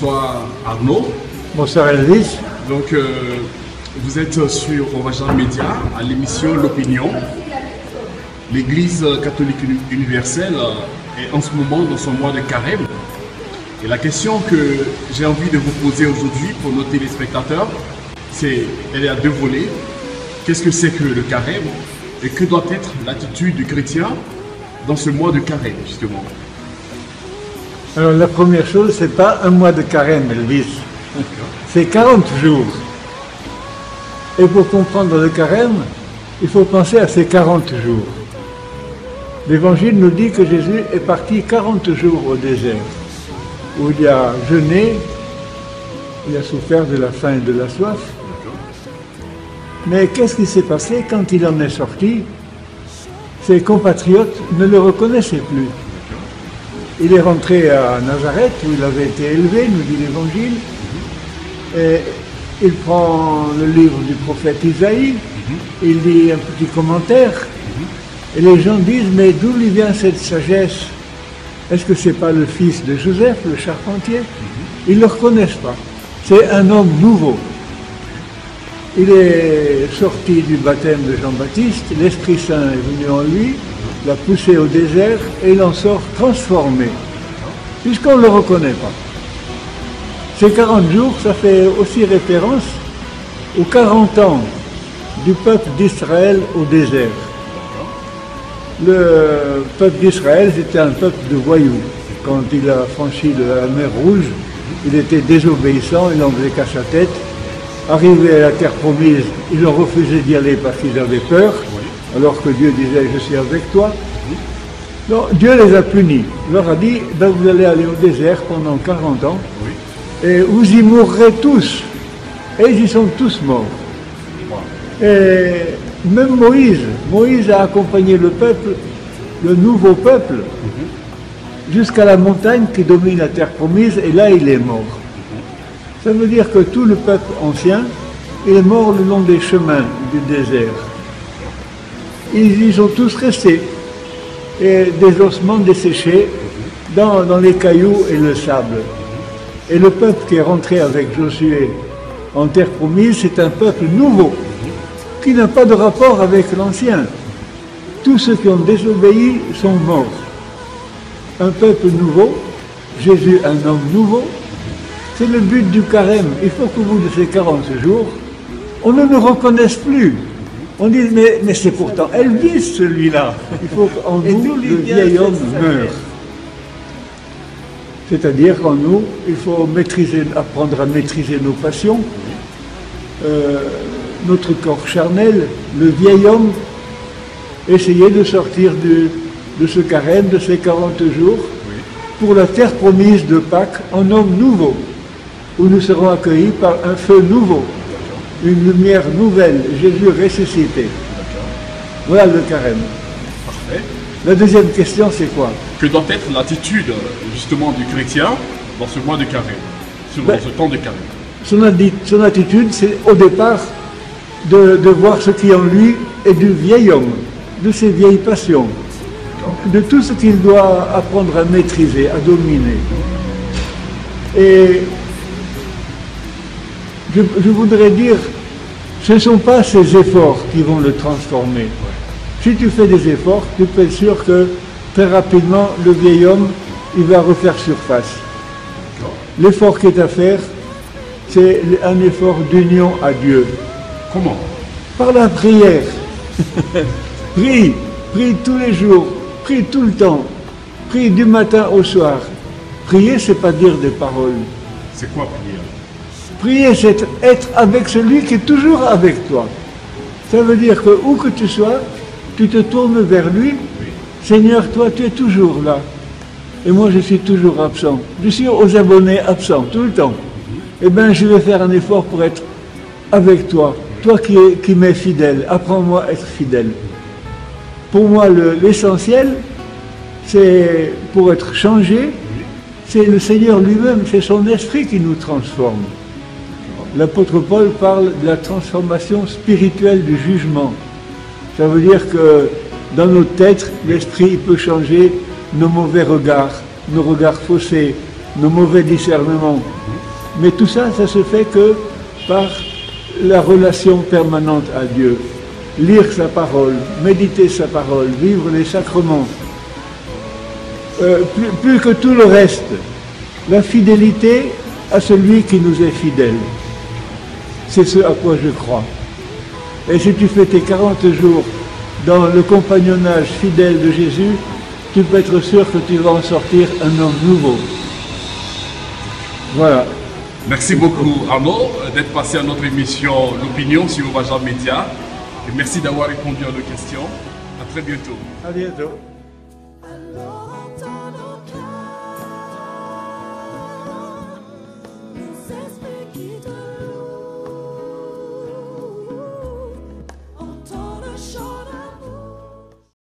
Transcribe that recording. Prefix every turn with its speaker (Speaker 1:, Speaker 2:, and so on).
Speaker 1: Bonsoir Arnaud.
Speaker 2: Bonsoir Elvis.
Speaker 1: Donc vous êtes sur Ovagent Média à l'émission L'Opinion. L'Église catholique universelle est en ce moment dans son mois de carême. Et la question que j'ai envie de vous poser aujourd'hui pour nos téléspectateurs, elle est à deux volets. Qu'est-ce que c'est que le carême et que doit être l'attitude du chrétien dans ce mois de carême justement?
Speaker 2: Alors la première chose, c'est pas un mois de carême, Elvis. C'est 40 jours. Et pour comprendre le carême, il faut penser à ces 40 jours. L'Évangile nous dit que Jésus est parti 40 jours au désert, où il a jeûné, il a souffert de la faim et de la soif. Mais qu'est-ce qui s'est passé quand il en est sorti? Ses compatriotes ne le reconnaissaient plus. Il est rentré à Nazareth, où il avait été élevé, nous dit l'Évangile, et il prend le livre du prophète Isaïe, il lit un petit commentaire, et les gens disent, mais d'où lui vient cette sagesse? Est-ce que c'est pas le fils de Joseph, le charpentier? Ils ne le reconnaissent pas. C'est un homme nouveau. Il est sorti du baptême de Jean-Baptiste, l'Esprit Saint est venu en lui, l'a poussé au désert et il en sort transformé, puisqu'on ne le reconnaît pas. Ces 40 jours, ça fait aussi référence aux 40 ans du peuple d'Israël au désert. Le peuple d'Israël, c'était un peuple de voyous. Quand il a franchi la mer Rouge, il était désobéissant, il n'en faisait qu'à sa tête. Arrivé à la terre promise, ils ont refusé d'y aller parce qu'ils avaient peur, alors que Dieu disait « je suis avec toi ». Donc Dieu les a punis. Il leur a dit ben, « vous allez aller au désert pendant 40 ans et vous y mourrez tous ». Et ils y sont tous morts. Et même Moïse a accompagné le peuple, le nouveau peuple, jusqu'à la montagne qui domine la terre promise, et là il est mort. Ça veut dire que tout le peuple ancien, il est mort le long des chemins du désert. Ils y sont tous restés, et des ossements desséchés dans les cailloux et le sable. Et le peuple qui est rentré avec Josué en terre promise, c'est un peuple nouveau, qui n'a pas de rapport avec l'ancien. Tous ceux qui ont désobéi sont morts. Un peuple nouveau, Jésus un homme nouveau, c'est le but du carême. Il faut qu'au bout de ces 40 jours, on ne le reconnaisse plus. On dit, mais c'est pourtant Elvis celui-là. Il faut qu'en nous, le vieil homme meure. C'est-à-dire qu'en nous, il faut apprendre à maîtriser nos passions, notre corps charnel, le vieil homme, essayer de sortir de ce carême, de ces 40 jours, pour la terre promise de Pâques, en homme nouveau, où nous serons accueillis par un feu nouveau, une lumière nouvelle, Jésus ressuscité. Voilà le carême.
Speaker 1: Parfait.
Speaker 2: La deuxième question, c'est quoi?
Speaker 1: Que doit être l'attitude justement du chrétien dans ce mois de carême, dans ce temps de carême?
Speaker 2: Son attitude, c'est au départ de voir ce qui en lui est du vieil homme, de ses vieilles passions, de tout ce qu'il doit apprendre à maîtriser, à dominer. Et je voudrais dire, ce ne sont pas ces efforts qui vont le transformer. Si tu fais des efforts, tu peux être sûr que très rapidement, le vieil homme, il va refaire surface. L'effort qui est à faire, c'est un effort d'union à Dieu.
Speaker 1: Comment?
Speaker 2: Par la prière. Prie tous les jours, prie tout le temps, prie du matin au soir. Prier, c'est pas dire des paroles.
Speaker 1: C'est quoi prier?
Speaker 2: Prier, c'est être avec celui qui est toujours avec toi. Ça veut dire que où que tu sois, tu te tournes vers lui. Seigneur, toi, tu es toujours là. Et moi, je suis toujours absent. Je suis aux abonnés absents, tout le temps. Eh bien, je vais faire un effort pour être avec toi. Toi qui m'es fidèle, apprends-moi à être fidèle. Pour moi, l'essentiel, c'est pour être changé, c'est le Seigneur lui-même, c'est son esprit qui nous transforme. L'apôtre Paul parle de la transformation spirituelle du jugement. Ça veut dire que dans notre tête, l'esprit peut changer nos mauvais regards, nos regards faussés, nos mauvais discernements. Mais tout ça, ça se fait que par la relation permanente à Dieu. Lire sa parole, méditer sa parole, vivre les sacrements. Plus que tout le reste, la fidélité à celui qui nous est fidèle. C'est ce à quoi je crois. Et si tu fais tes 40 jours dans le compagnonnage fidèle de Jésus, tu peux être sûr que tu vas en sortir un homme nouveau. Voilà.
Speaker 1: Merci beaucoup Arnaud d'être passé à notre émission L'Opinion sur Ovagem Média. Et merci d'avoir répondu à nos questions. À très bientôt.
Speaker 2: À bientôt.